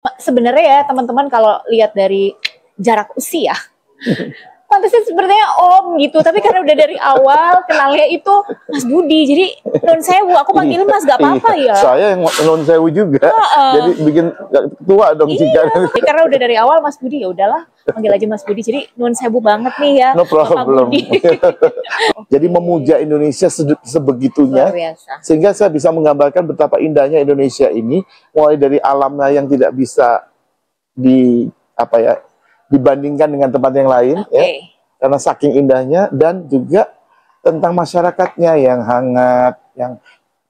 Sebenarnya ya teman-teman, kalau lihat dari jarak usia pantasnya sepertinya om gitu, tapi karena udah dari awal kenalnya itu Mas Budi, jadi non sewu aku panggil Mas, gak apa-apa ya. Saya yang non sewu juga, jadi bikin tua dong. Iya, karena udah dari awal Mas Budi, ya udahlah panggil aja Mas Budi, jadi non sewu banget nih ya. No problem. Jadi memuja Indonesia sebegitunya, sehingga saya bisa menggambarkan betapa indahnya Indonesia ini, mulai dari alamnya yang tidak bisa dibandingkan dengan tempat yang lain, ya, karena saking indahnya, dan juga tentang masyarakatnya yang hangat, yang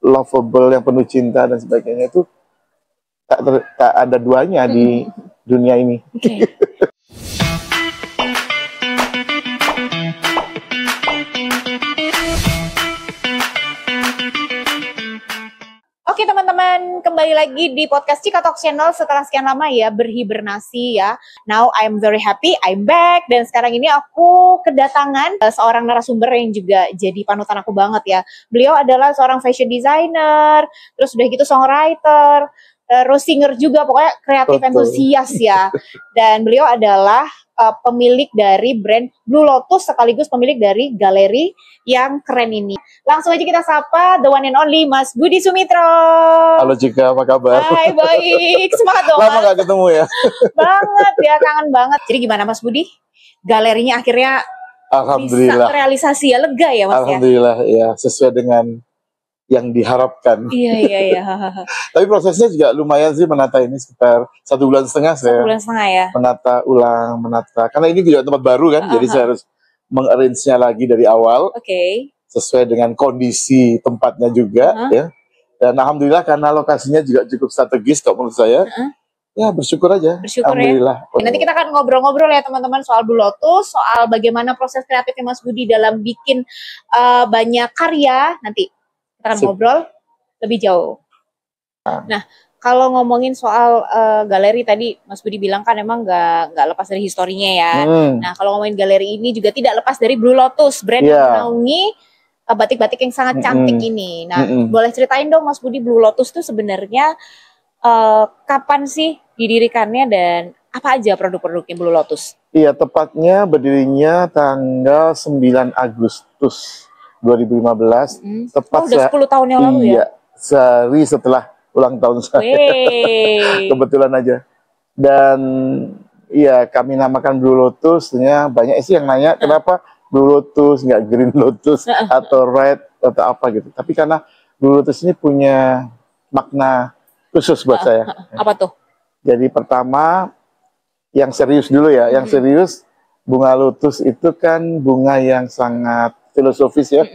lovable, yang penuh cinta dan sebagainya. Itu tak ada duanya di dunia ini. Oke teman-teman, kembali lagi di podcast Cika Talk Channel setelah sekian lama ya berhibernasi ya. Now I'm very happy, I'm back, dan sekarang ini aku kedatangan seorang narasumber yang juga jadi panutan aku banget ya. Beliau adalah seorang fashion designer, terus udah gitu songwriter, terus singer juga, pokoknya kreatif entusias ya. Dan beliau adalah pemilik dari brand Blue Lotus, sekaligus pemilik dari galeri yang keren ini. Langsung aja kita sapa the one and only Mas Budi Sumitro. Halo Cika, apa kabar? Hai, baik. Semangat dong. Lama gak ketemu ya? Banget ya, kangen banget. Jadi gimana Mas Budi? Galerinya akhirnya bisa terrealisasi ya, lega ya Mas? Alhamdulillah ya, sesuai dengan yang diharapkan. Iya. Tapi prosesnya juga lumayan sih, menata ini sekitar 1,5 bulan saya. 1,5 bulan ya. Menata ulang, karena ini juga tempat baru kan, jadi saya harus mengarrange-nya lagi dari awal. Sesuai dengan kondisi tempatnya juga ya. Dan alhamdulillah karena lokasinya juga cukup strategis kalau menurut saya. Ya bersyukur aja. Alhamdulillah. Ya. Nanti kita akan ngobrol-ngobrol ya teman-teman soal Blue Lotus, soal bagaimana proses kreatifnya Mas Budi dalam bikin banyak karya. Nanti kita akan ngobrol lebih jauh. Nah, kalau ngomongin soal galeri tadi, Mas Budi bilang kan emang nggak lepas dari historinya ya. Nah, kalau ngomongin galeri ini juga tidak lepas dari Blue Lotus, brand yang menaungi batik-batik yang sangat cantik ini. Nah, boleh ceritain dong Mas Budi, Blue Lotus itu sebenarnya kapan sih didirikannya dan apa aja produk-produknya Blue Lotus? Iya, tepatnya berdirinya tanggal 9 Agustus 2015, tepat udah 10 tahun yang lalu ya? Iya, sehari setelah ulang tahun saya. Kebetulan aja. Dan iya, kami namakan Blue Lotus. Ternyata banyak sih yang nanya kenapa Blue Lotus, nggak Green Lotus atau Red atau apa gitu. Tapi karena Blue Lotus ini punya makna khusus buat saya. Apa tuh? Jadi pertama, yang serius dulu ya. Yang serius, bunga lotus itu kan bunga yang sangat filosofis ya.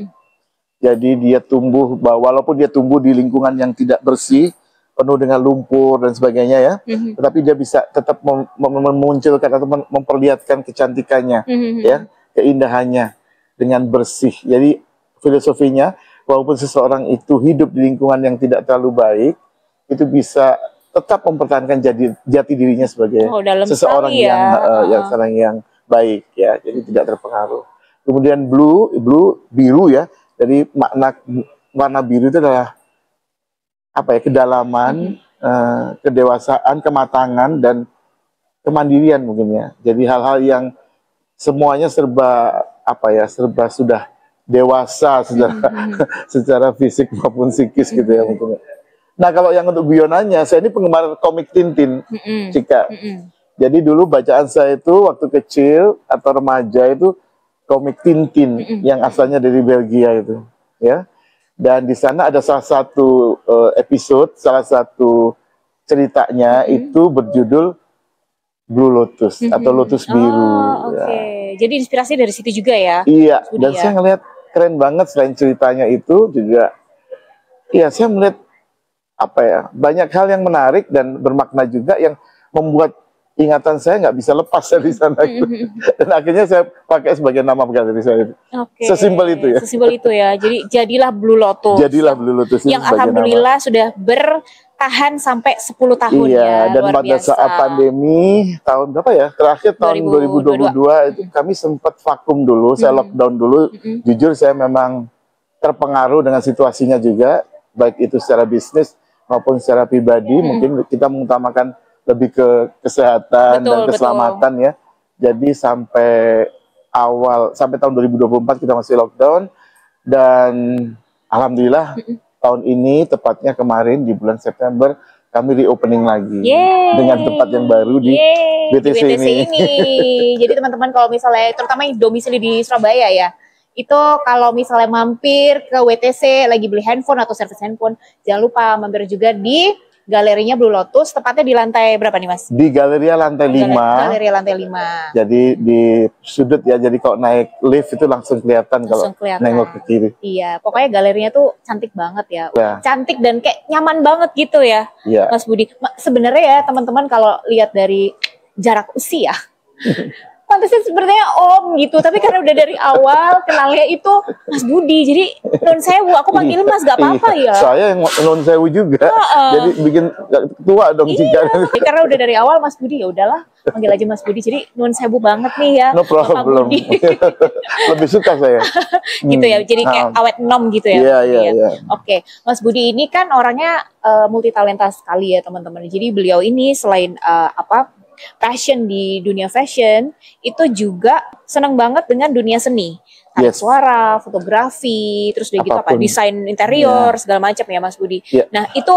Jadi dia tumbuh, walaupun dia tumbuh di lingkungan yang tidak bersih, penuh dengan lumpur dan sebagainya ya, tetapi dia bisa tetap memunculkan atau memperlihatkan kecantikannya, ya, keindahannya dengan bersih. Jadi filosofinya, walaupun seseorang itu hidup di lingkungan yang tidak terlalu baik, itu bisa tetap mempertahankan jati dirinya sebagai seseorang yang baik ya, jadi tidak terpengaruh. Kemudian blue biru ya. Jadi makna warna biru itu adalah apa ya, kedalaman, kedewasaan, kematangan dan kemandirian mungkin ya. Jadi hal-hal yang semuanya serba sudah dewasa secara fisik maupun psikis gitu ya mungkin. Nah, kalau yang untuk guyonannya, saya ini penggemar komik Tintin, Cika. Jadi dulu bacaan saya itu waktu kecil atau remaja itu komik Tintin yang asalnya dari Belgia itu, ya. Dan di sana ada salah satu episode, salah satu ceritanya itu berjudul Blue Lotus atau Lotus Biru. Ya. Jadi inspirasi dari situ juga ya? Iya. Dan saya ngeliat keren banget, selain ceritanya itu juga, iya saya melihat apa ya, banyak hal yang menarik dan bermakna juga yang membuat ingatan saya nggak bisa lepas dari sana itu. Dan akhirnya saya pakai sebagai nama galeri saya. Sesimpel itu ya. Sesimpel itu ya. Jadi jadilah Blue Lotus. Jadilah Blue Lotus. Yang alhamdulillah nama. Sudah bertahan sampai 10 tahun ya. Dan pada saat pandemi tahun berapa ya? Terakhir tahun 2022 itu kami sempat vakum dulu. Saya lockdown dulu. Jujur saya memang terpengaruh dengan situasinya juga, baik itu secara bisnis maupun secara pribadi. Mungkin kita mengutamakan lebih ke kesehatan Betul, dan keselamatan ya. Jadi sampai tahun 2024 kita masih lockdown, dan alhamdulillah tahun ini tepatnya kemarin di bulan September kami reopening lagi dengan tempat yang baru di WTC ini. Jadi teman-teman kalau misalnya terutama yang domisili di Surabaya ya, itu kalau misalnya mampir ke WTC lagi beli handphone atau servis handphone, jangan lupa mampir juga di galerinya Blue Lotus, tepatnya di lantai berapa nih Mas? Di galeria lantai 5. Galeria lantai 5. Jadi di sudut ya, jadi kalau naik lift itu langsung kelihatan kalau nengok ke kiri. Iya, pokoknya galerinya tuh cantik banget ya. Ya. Cantik dan kayak nyaman banget gitu ya, ya. Mas Budi. Sebenarnya ya teman-teman kalau lihat dari jarak usia, pantasnya sepertinya om gitu, tapi karena udah dari awal kenalnya itu Mas Budi, jadi non sewu, aku panggil Mas gak apa-apa ya. Saya yang non sewu juga, jadi bikin tua dong jika. Karena udah dari awal Mas Budi, ya udahlah panggil aja Mas Budi, jadi non sewu banget nih ya. No problem. Lebih suka saya. Gitu ya, jadi kayak awet nom gitu ya. Iya. Oke, Mas Budi ini kan orangnya multitalenta sekali ya teman-teman. Jadi beliau ini selain passion di dunia fashion, itu juga senang banget dengan dunia seni, suara, fotografi, terus udah gitu desain interior, segala macam ya Mas Budi. Nah itu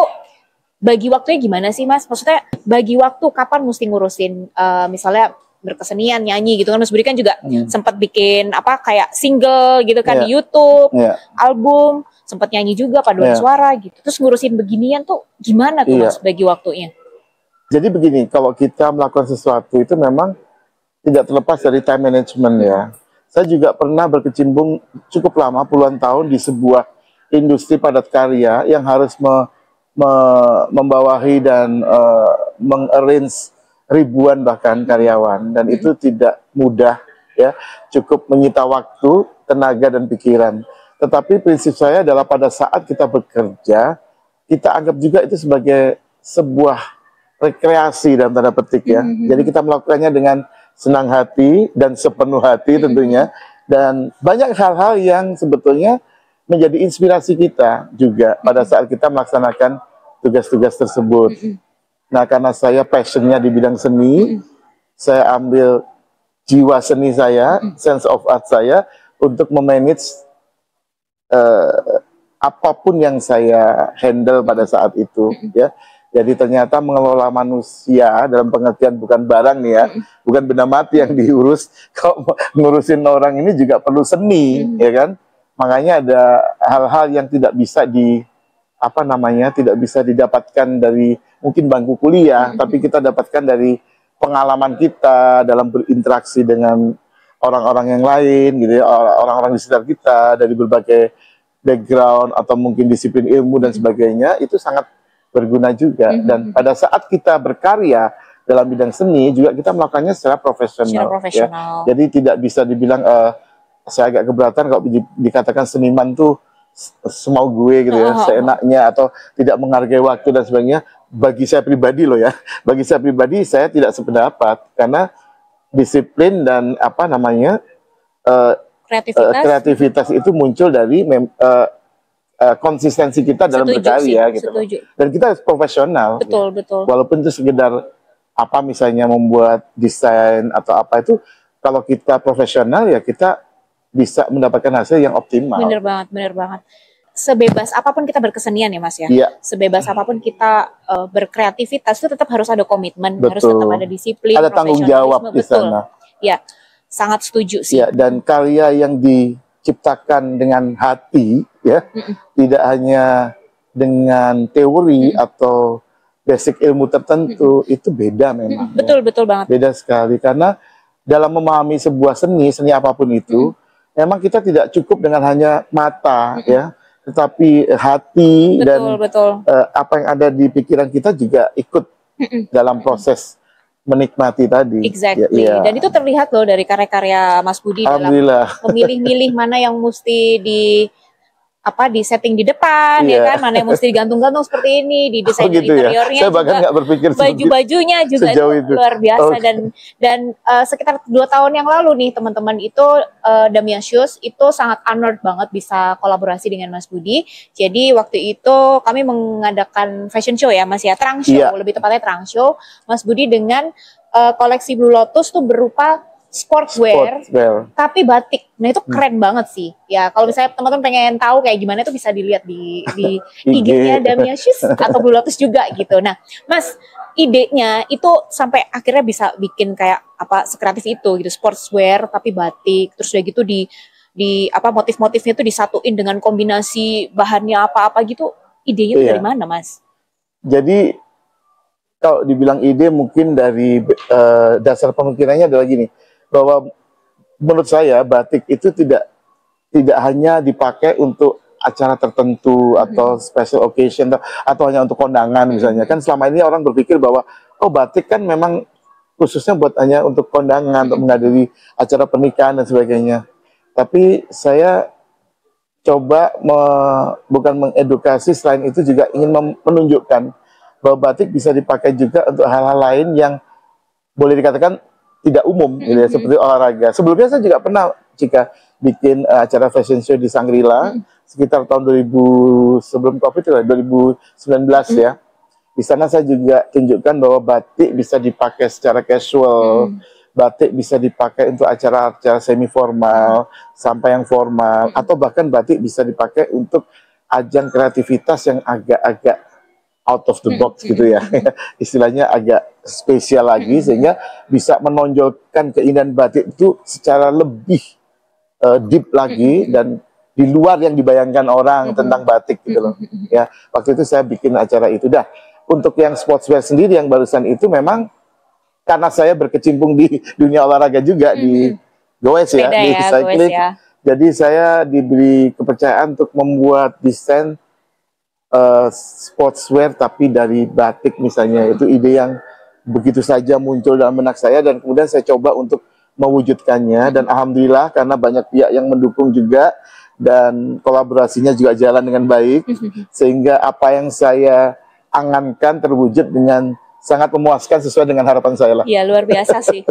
bagi waktunya gimana sih Mas? Maksudnya bagi waktu kapan mesti ngurusin misalnya berkesenian, nyanyi gitu kan, Mas Budi kan juga sempat bikin kayak single gitu kan di YouTube, album, sempat nyanyi juga paduan suara gitu. Terus ngurusin beginian tuh gimana tuh Mas bagi waktunya? Jadi begini, kalau kita melakukan sesuatu itu memang tidak terlepas dari time management ya. Saya juga pernah berkecimpung cukup lama, puluhan tahun di sebuah industri padat karya yang harus membawahi dan mengarrange ribuan bahkan karyawan. Dan itu tidak mudah ya, cukup menyita waktu, tenaga dan pikiran. Tetapi prinsip saya adalah pada saat kita bekerja, kita anggap juga itu sebagai sebuah rekreasi dalam tanda petik ya. Jadi kita melakukannya dengan senang hati dan sepenuh hati tentunya. Dan banyak hal-hal yang sebetulnya menjadi inspirasi kita juga pada saat kita melaksanakan tugas-tugas tersebut. Nah karena saya passionnya di bidang seni, saya ambil jiwa seni saya, sense of art saya untuk memanage apapun yang saya handle pada saat itu ya. Jadi ternyata mengelola manusia dalam pengertian bukan barang nih ya, bukan benda mati yang diurus. Kalau ngurusin orang ini juga perlu seni, ya kan? Makanya ada hal-hal yang tidak bisa tidak bisa didapatkan dari mungkin bangku kuliah, tapi kita dapatkan dari pengalaman kita dalam berinteraksi dengan orang-orang yang lain, gitu ya, orang-orang di sekitar kita dari berbagai background atau mungkin disiplin ilmu dan sebagainya, itu sangat berguna juga. Dan pada saat kita berkarya dalam bidang seni juga kita melakukannya secara profesional. Ya. Jadi tidak bisa dibilang saya agak keberatan kalau dikatakan seniman tuh semau gue gitu ya, seenaknya atau tidak menghargai waktu dan sebagainya. Bagi saya pribadi loh ya, bagi saya pribadi saya tidak sependapat karena disiplin dan kreativitas itu muncul dari konsistensi kita dalam berkarya gitu. Dan kita harus profesional. Betul. Walaupun itu sekedar misalnya membuat desain atau apa itu, kalau kita profesional ya kita bisa mendapatkan hasil yang optimal. Bener banget. Sebebas apapun kita berkesenian ya Mas ya. Sebebas apapun kita berkreativitas itu tetap harus ada komitmen, harus tetap ada disiplin, ada tanggung jawab di sana. Ya, sangat setuju sih. Ya, dan karya yang diciptakan dengan hati ya, tidak hanya dengan teori atau basic ilmu tertentu, itu beda memang. Betul banget. Beda sekali karena dalam memahami sebuah seni apapun itu, memang kita tidak cukup dengan hanya mata ya, tetapi hati dan apa yang ada di pikiran kita juga ikut dalam proses menikmati tadi. Exactly. Dan itu terlihat loh dari karya-karya Mas Budi dalam memilih-milih mana yang mesti di setting di depan ya kan, mana yang mesti digantung-gantung seperti ini, di desain gitu interiornya ya? Saya bahkan nggak berpikir baju-bajunya juga itu luar biasa. Dan sekitar 2 tahun yang lalu nih teman-teman itu Damiasius itu sangat honored banget bisa kolaborasi dengan Mas Budi. Jadi waktu itu kami mengadakan fashion show ya Mas ya, trunk show, lebih tepatnya trunk show Mas Budi dengan koleksi Blue Lotus tuh berupa sportswear, tapi batik. Nah itu keren banget sih. Ya kalau misalnya teman-teman pengen tahu kayak gimana itu bisa dilihat di IG-nya Damiasius atau Blue Lotus juga gitu. Nah, Mas, idenya itu sampai akhirnya bisa bikin kayak sekreatif itu gitu, sportswear tapi batik. Terus udah gitu di motif-motifnya itu disatuin dengan kombinasi bahannya apa-apa gitu. Idenya itu dari mana, Mas? Jadi kalau dibilang ide mungkin dari dasar pemikirannya adalah gini, bahwa menurut saya batik itu tidak hanya dipakai untuk acara tertentu atau special occasion atau hanya untuk kondangan misalnya. Kan selama ini orang berpikir bahwa batik kan memang khususnya buat hanya untuk kondangan, untuk menghadiri acara pernikahan dan sebagainya. Tapi saya coba bukan mengedukasi, selain itu juga ingin menunjukkan bahwa batik bisa dipakai juga untuk hal-hal lain yang boleh dikatakan tidak umum, gitu ya, seperti olahraga. Sebelumnya saya juga pernah bikin acara fashion show di Shangri-La sekitar tahun 2000 sebelum COVID lah, 2019 ya. Di sana saya juga tunjukkan bahwa batik bisa dipakai secara casual, batik bisa dipakai untuk acara-acara semi formal sampai yang formal, atau bahkan batik bisa dipakai untuk ajang kreativitas yang agak-agak out of the box gitu ya, istilahnya agak spesial lagi, sehingga bisa menonjolkan keindahan batik itu secara lebih deep lagi dan di luar yang dibayangkan orang tentang batik gitu loh. Ya, waktu itu saya bikin acara itu. Dah, untuk yang sportswear sendiri yang barusan itu memang karena saya berkecimpung di dunia olahraga juga di goes ya, di cycling. Jadi saya diberi kepercayaan untuk membuat desain sportswear tapi dari batik misalnya. Itu ide yang begitu saja muncul dalam benak saya dan kemudian saya coba untuk mewujudkannya, dan alhamdulillah karena banyak pihak yang mendukung juga dan kolaborasinya juga jalan dengan baik, sehingga apa yang saya angankan terwujud dengan sangat memuaskan sesuai dengan harapan saya lah. Iya, luar biasa sih.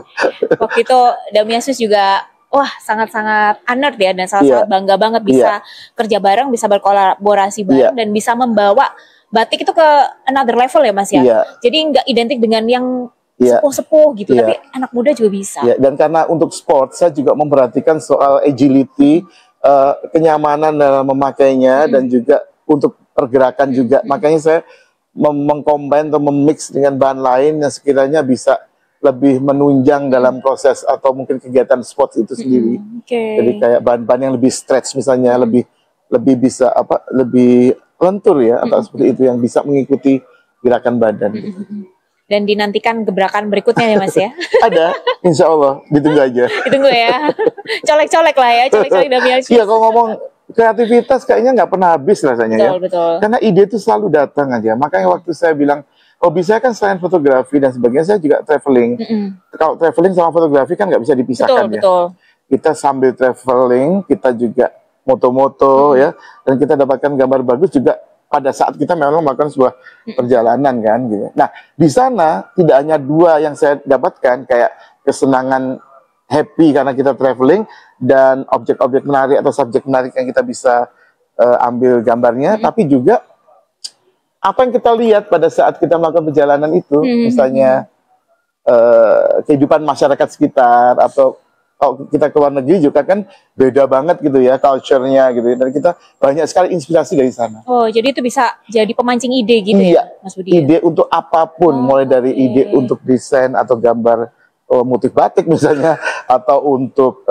Waktu itu Damiasius juga sangat-sangat honored ya, dan sangat bangga banget bisa kerja bareng, bisa berkolaborasi bareng, dan bisa membawa batik itu ke another level ya Mas ya. Jadi nggak identik dengan yang sepuh-sepuh gitu, tapi anak muda juga bisa. Dan karena untuk sport, saya juga memperhatikan soal agility, kenyamanan dalam memakainya, dan juga untuk pergerakan juga. Makanya saya mengcombine atau memix dengan bahan lain yang sekiranya bisa lebih menunjang dalam proses atau mungkin kegiatan sport itu sendiri. Jadi kayak bahan-bahan yang lebih stretch misalnya, lebih bisa lebih lentur ya, atau seperti itu yang bisa mengikuti gerakan badan. Dan dinantikan gebrakan berikutnya ya Mas ya. Ada, insya Allah, ditunggu aja. Ditunggu ya. Colek-colek lah ya, colek-colek Damiasius. Iya, kalau ngomong kreativitas kayaknya nggak pernah habis rasanya. Betul. Karena ide itu selalu datang aja. Makanya waktu saya bilang, hobi saya kan selain fotografi dan sebagainya, saya juga traveling. Kalau traveling sama fotografi kan nggak bisa dipisahkan ya. Kita sambil traveling, kita juga moto-moto ya, dan kita dapatkan gambar bagus juga pada saat kita memang melakukan sebuah perjalanan kan gitu. Nah, di sana tidak hanya dua yang saya dapatkan, kayak kesenangan happy karena kita traveling dan objek-objek menarik atau subjek menarik yang kita bisa ambil gambarnya, tapi juga apa yang kita lihat pada saat kita melakukan perjalanan itu, misalnya kehidupan masyarakat sekitar, atau kalau kita ke luar negeri juga kan beda banget gitu ya culture-nya gitu, dan kita banyak sekali inspirasi dari sana. Jadi itu bisa jadi pemancing ide gitu ya Mas Budi? Ide untuk apapun, mulai dari ide untuk desain atau gambar motif batik misalnya, atau untuk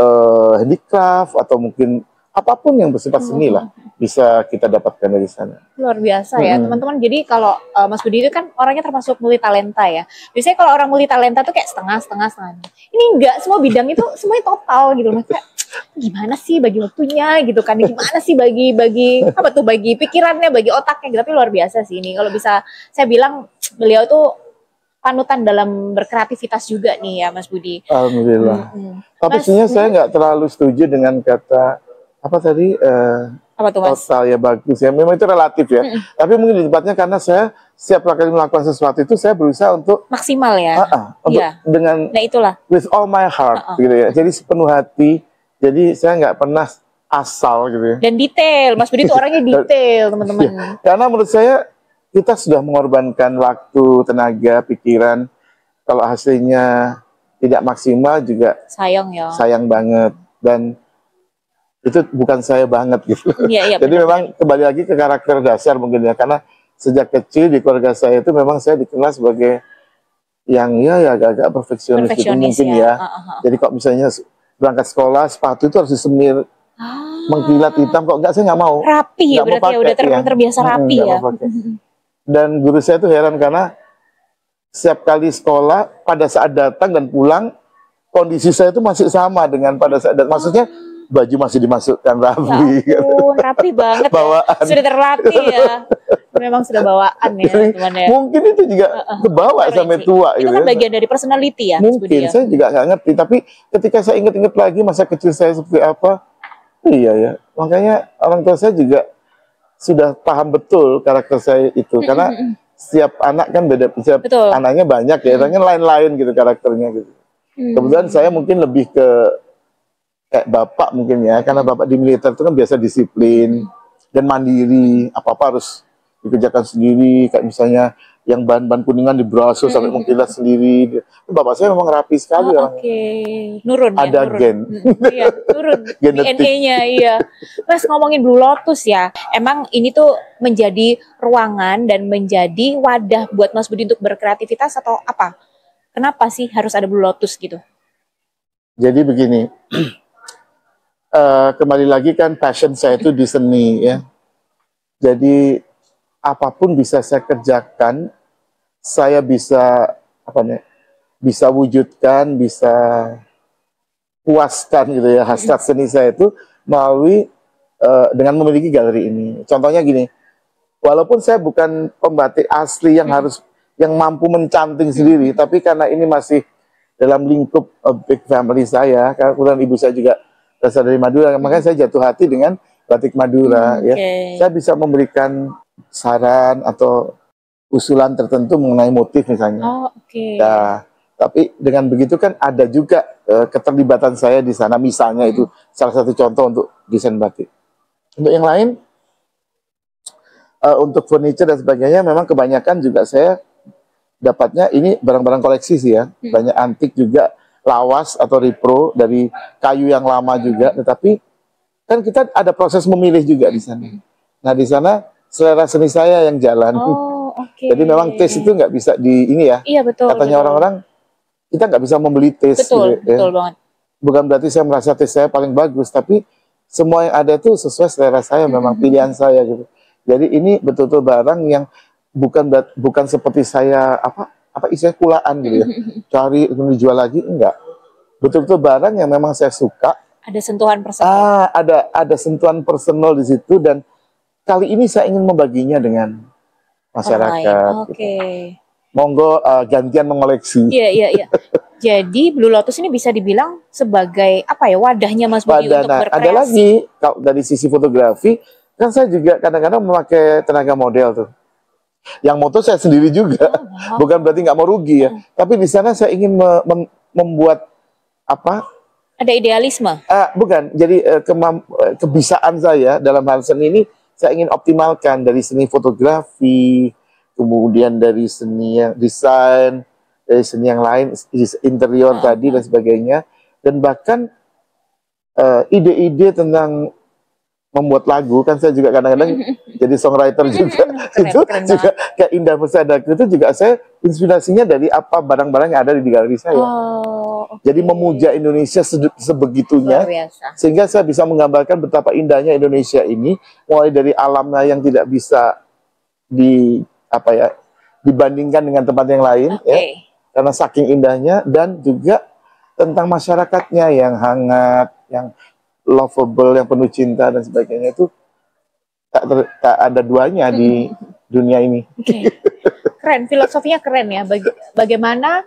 handicraft, atau mungkin apapun yang bersifat seni lah, bisa kita dapatkan dari sana. Luar biasa ya teman-teman. Jadi kalau Mas Budi itu kan orangnya termasuk multi talenta ya. Biasanya kalau orang multi talenta tuh kayak setengah. Ini enggak, semua bidang itu semuanya total gitu. Maksudnya gimana sih bagi waktunya gitu kan? Gimana sih bagi pikirannya, bagi otaknya gitu. Tapi luar biasa sih ini. Kalau bisa saya bilang beliau tuh panutan dalam berkreativitas juga nih ya Mas Budi. Alhamdulillah. Tapi sebenarnya saya nggak terlalu setuju dengan kata apa tadi, Apa tuh Mas? Total ya bagus ya. Memang itu relatif ya. Tapi mungkin di tempatnya karena saya setiap kali melakukan sesuatu itu saya berusaha untuk Maksimal ya. untuk Iya. dengan Nah itulah. with all my heart gitu ya. Jadi sepenuh hati. Jadi saya nggak pernah asal gitu ya. Dan detail. Mas Budi itu orangnya detail teman-teman. Karena menurut saya kita sudah mengorbankan waktu, tenaga, pikiran. Kalau hasilnya tidak maksimal juga Sayang ya. sayang banget. Dan itu bukan saya banget gitu. Iya, Jadi memang kembali lagi ke karakter dasar mungkin ya, karena sejak kecil di keluarga saya itu memang saya dikenal sebagai yang ya agak-agak perfeksionis gitu mungkin ya. Jadi kok misalnya berangkat sekolah sepatu itu harus disemir mengkilat hitam, kok enggak saya nggak mau. Rapi ya berarti ya, udah terbiasa rapi ya. Dan guru saya tuh heran karena setiap kali sekolah pada saat datang dan pulang kondisi saya itu masih sama dengan pada saat maksudnya baju masih dimasukkan rapi. Ya ampun, rapi banget bawaan. Ya. Sudah terlatih ya. Memang sudah bawaan ya teman ya. Mungkin itu juga kebawa sampai tua. Itu kan bagian dari personality ya. Mungkin, saya juga nggak ngerti. Tapi ketika saya ingat-ingat lagi masa kecil saya seperti apa, iya ya. Makanya orang tua saya juga sudah paham betul karakter saya itu. Karena setiap anak kan beda, setiap anaknya banyak ya. Orangnya lain-lain gitu karakternya gitu. Kebetulan saya mungkin lebih ke kayak bapak mungkin ya, karena bapak di militer itu kan biasa disiplin dan mandiri, apa-apa harus dikerjakan sendiri, kayak misalnya yang bahan-bahan kuningan dibrasuh sampai mengkilat sendiri. Bapak saya memang rapi sekali Nurun ya, ada nurun. gen. Iya, nurun DNA-nya, iya. Mas ngomongin Blue Lotus ya, emang ini tuh menjadi ruangan dan menjadi wadah buat Mas Budi untuk berkreativitas atau apa? Kenapa sih harus ada Blue Lotus gitu? Jadi begini, kembali lagi kan passion saya itu di seni ya. Jadi apapun bisa saya kerjakan, saya bisa bisa wujudkan, bisa puaskan gitu ya hasrat seni saya itu melalui dengan memiliki galeri ini. Contohnya gini, walaupun saya bukan pembatik asli yang yang mampu mencanting sendiri, tapi karena ini masih dalam lingkup big family saya, karena kemudian ibu saya juga berasal dari Madura, makanya saya jatuh hati dengan batik Madura. Ya, saya bisa memberikan saran atau usulan tertentu mengenai motif misalnya. Nah, tapi dengan begitu kan ada juga keterlibatan saya di sana, misalnya itu salah satu contoh untuk desain batik. Untuk yang lain, untuk furniture dan sebagainya, memang kebanyakan juga saya dapatnya ini barang-barang koleksi sih ya, banyak antik juga, lawas atau repro dari kayu yang lama juga, tetapi kan kita ada proses memilih juga di sana. Nah di sana selera seni saya yang jalan. Jadi memang taste itu nggak bisa di ini ya. Iya betul. Katanya orang-orang kita nggak bisa membeli taste. Betul, gitu, betul ya. banget. Bukan berarti saya merasa taste saya paling bagus, tapi semua yang ada itu sesuai selera saya, memang pilihan saya gitu. Jadi ini betul-betul barang yang bukan seperti saya apa istilah kulaan gitu ya, cari dijual lagi, enggak. Betul-betul barang yang memang saya suka. Ada sentuhan personal. Ada sentuhan personal di situ, dan kali ini saya ingin membaginya dengan masyarakat. Gitu. Monggo gantian mengoleksi. Iya. Jadi Blue Lotus ini bisa dibilang sebagai apa ya, wadahnya Mas Budi untuk berkreasi. Ada lagi kalau dari sisi fotografi, kan saya juga kadang-kadang memakai tenaga model tuh. Yang moto saya sendiri juga, bukan berarti nggak mau rugi ya. Tapi di sana saya ingin membuat apa? Ada idealisme? Bukan. Jadi kebisaan saya dalam hal seni ini saya ingin optimalkan dari seni fotografi, kemudian dari seni yang desain, dari seni yang lain, interior tadi dan sebagainya, dan bahkan ide-ide tentang membuat lagu, kan saya juga kadang-kadang jadi songwriter juga. Keren juga kayak Indah Persadaku itu juga saya inspirasinya dari apa barang-barang yang ada di galeri saya. Jadi memuja Indonesia sebegitunya, sehingga saya bisa menggambarkan betapa indahnya Indonesia ini, mulai dari alamnya yang tidak bisa dibandingkan dengan tempat yang lain, ya, karena saking indahnya, dan juga tentang masyarakatnya yang hangat, yang lovable, yang penuh cinta dan sebagainya, itu tak ada duanya di dunia ini. Keren, filosofinya keren ya. Bagaimana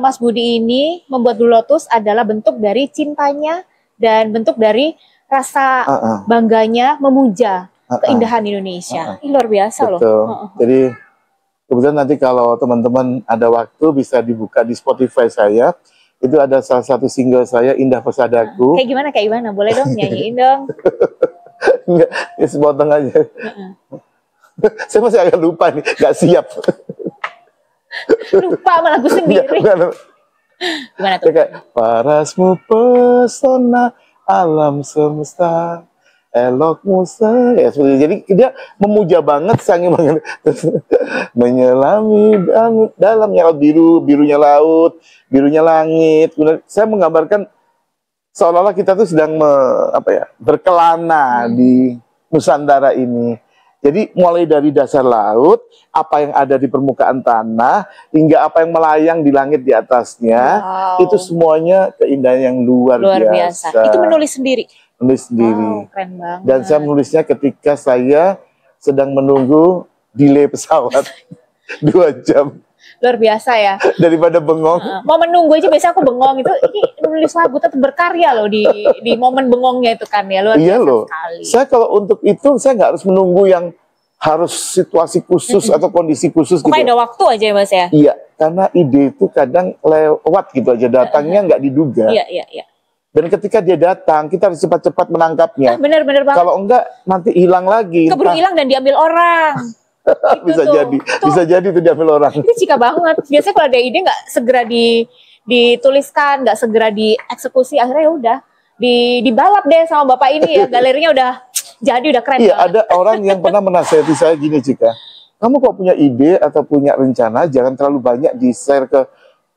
Mas Budi ini membuat Blue Lotus adalah bentuk dari cintanya dan bentuk dari rasa bangganya memuja keindahan Indonesia. Ih, luar biasa loh. Jadi kebetulan nanti kalau teman-teman ada waktu bisa dibuka di Spotify saya. Itu ada salah satu single saya, Indah Pesadaku. Kayak gimana? Boleh dong nyanyiin dong. Enggak, ya sepotong aja. Saya masih agak lupa nih, gak siap. Lupa sama lagu sendiri. Gimana tuh? Kayak, parasmu pesona alam semesta, elokmu ya, jadi dia memuja banget, sangi banget. Menyelami dalamnya birunya laut, birunya langit. Kemudian saya menggambarkan seolah-olah kita tuh sedang berkelana di Nusantara ini. Jadi mulai dari dasar laut, apa yang ada di permukaan tanah, hingga apa yang melayang di langit di atasnya, itu semuanya keindahan yang luar biasa. Itu menulis sendiri? Menulis sendiri. Keren banget. Dan saya menulisnya ketika saya sedang menunggu delay pesawat 2 jam. Luar biasa ya. Daripada bengong. Mau menunggu aja biasanya aku bengong itu. Ini nulis lagu tetap berkarya loh di momen bengongnya itu kan ya. Luar biasa sekali. Saya kalau untuk itu saya nggak harus menunggu yang harus situasi khusus atau kondisi khusus. Pokoknya ada waktu aja ya Mas ya. Iya, karena ide itu kadang lewat gitu aja, datangnya nggak diduga. Iya. Dan ketika dia datang, kita harus cepat-cepat menangkapnya. Bener banget. Kalau enggak, nanti hilang lagi. Keburu hilang dan diambil orang. Bisa jadi itu diambil orang. Itu Cika banget. Biasanya kalau ada ide nggak segera dituliskan, nggak segera dieksekusi, akhirnya ya udah dibalap deh sama bapak ini ya. Galerinya udah keren. Iya, ada orang yang pernah menasihati saya gini, Cika. Kamu kok punya ide atau punya rencana, jangan terlalu banyak di-share ke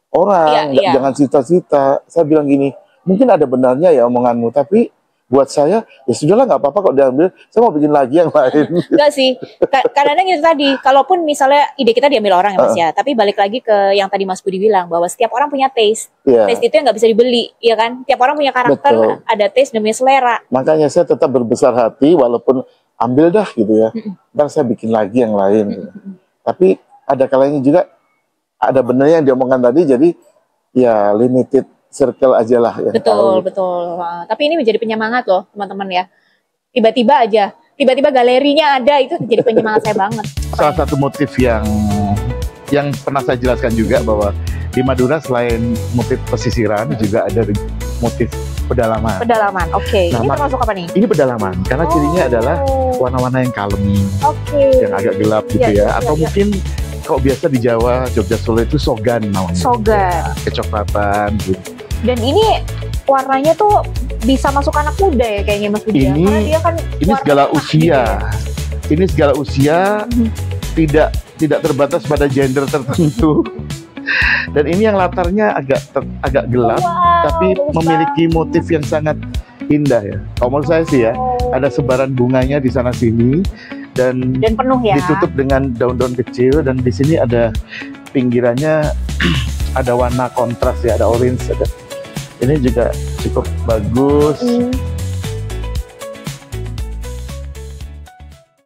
orang, jangan cita-cita. Saya bilang gini, mungkin ada benarnya ya omonganmu, tapi buat saya, ya sudahlah, nggak apa-apa kok diambil. Saya mau bikin lagi yang lain. Enggak sih. Kadang-kadang itu tadi, kalaupun misalnya ide kita diambil orang ya Mas ya, tapi balik lagi ke yang tadi Mas Budi bilang, bahwa setiap orang punya taste. Taste itu yang nggak bisa dibeli, ya kan? Tiap orang punya karakter, ada taste demi selera. Makanya saya tetap berbesar hati, walaupun ambil dah gitu ya. Ntar saya bikin lagi yang lain. Gitu. Tapi ada kalanya juga, ada benernya yang diomongkan tadi, jadi ya limited circle aja lah ya. Betul. Tapi ini menjadi penyemangat loh teman-teman ya. Tiba-tiba galerinya ada, itu jadi penyemangat saya banget. Salah satu motif yang pernah saya jelaskan juga bahwa di Madura selain motif pesisiran juga ada motif pedalaman. Oke. Ini termasuk apa nih? Ini pedalaman karena cirinya adalah warna-warna yang kalem, yang agak gelap gitu ya. Atau mungkin kalau biasa di Jawa, Jogja, Solo itu sogan namanya. Sogan. Kecoklatan gitu. Dan ini warnanya tuh bisa masuk anak muda ya kayaknya Mas Budi. Karena dia kan ini segala usia. Ini segala usia, tidak terbatas pada gender tertentu. Dan ini yang latarnya agak gelap, tapi memiliki motif yang sangat indah ya. Kalau menurut saya sih ya, ada sebaran bunganya di sana sini. Dan penuh ya. Ditutup dengan daun-daun kecil, dan di sini ada pinggirannya ada warna kontras ya, ada orange. Ini juga cukup bagus.